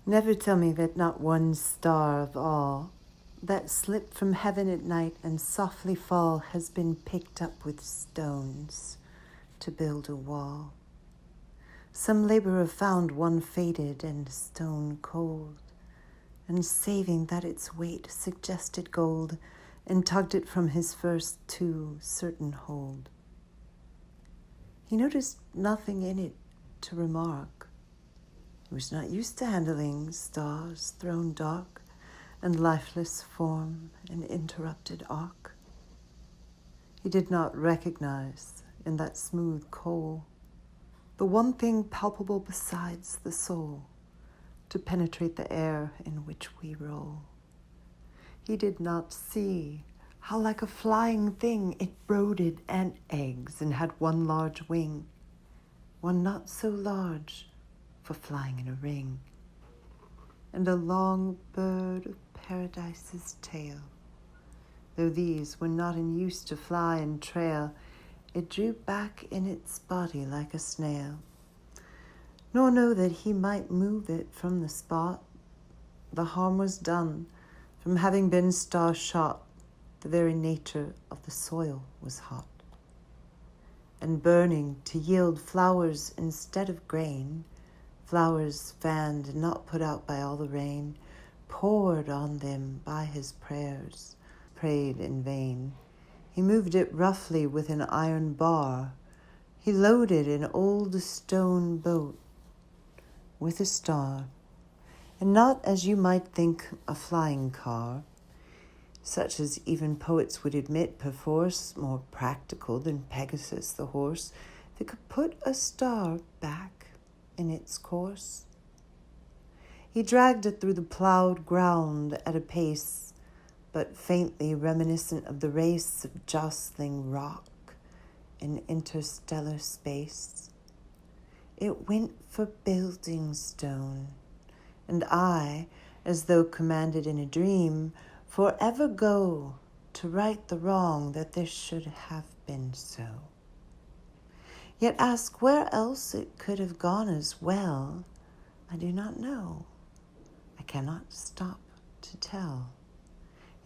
Never tell me that not one star of all that slipped from heaven at night and softly fall has been picked up with stones to build a wall. Some laborer found one faded and stone cold, and saving that its weight suggested gold, and tugged it from his first too certain hold. He noticed nothing in it to remark. He was not used to handling stars thrown dark and lifeless form and interrupted arc. He did not recognize in that smooth coal the one thing palpable besides the soul to penetrate the air in which we roll. He did not see how like a flying thing it brooded ant eggs and had one large wing, one not so large for flying in a ring, and a long bird of paradise's tail. Though these were not in use to fly and trail, it drew back in its body like a snail, nor know that he might move it from the spot. The harm was done from having been star-shot. The very nature of the soil was hot, and burning to yield flowers instead of grain, flowers fanned and not put out by all the rain, poured on them by his prayers, prayed in vain. He moved it roughly with an iron bar. He loaded an old stone boat with a star, and not as you might think a flying car, such as even poets would admit perforce more practical than Pegasus the horse that could put a star back in its course. He dragged it through the plowed ground at a pace but faintly reminiscent of the race of jostling rock in interstellar space. It went for building stone, and I, as though commanded in a dream, forever go to right the wrong that this should have been so. Yet ask where else it could have gone as well, I do not know. I cannot stop to tell.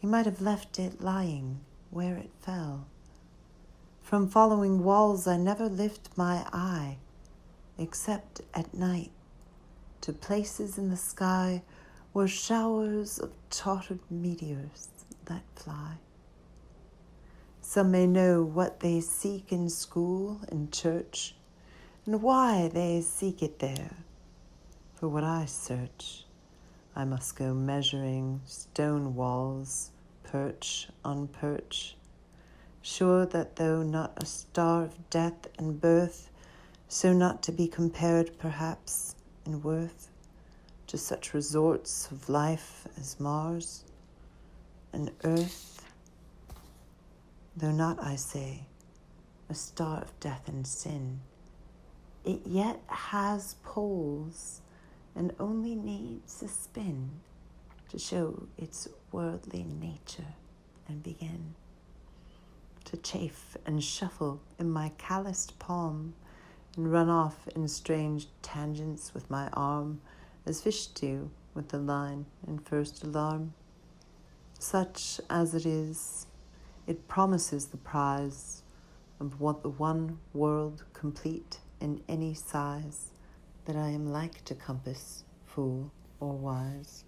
He might have left it lying where it fell. From following walls I never lift my eye, except at night, to places in the sky where showers of tottered meteors let fly. Some may know what they seek in school and church, and why they seek it there. For what I search, I must go measuring stone walls, perch on perch, sure that though not a star of death and birth, so not to be compared perhaps in worth to such resorts of life as Mars and Earth, though not, I say, a star of death and sin, it yet has poles and only needs a spin to show its worldly nature and begin to chafe and shuffle in my calloused palm and run off in strange tangents with my arm, as fish do with the line in first alarm. Such as it is, it promises the prize of what the one world complete in any size that I am like to compass, fool or wise.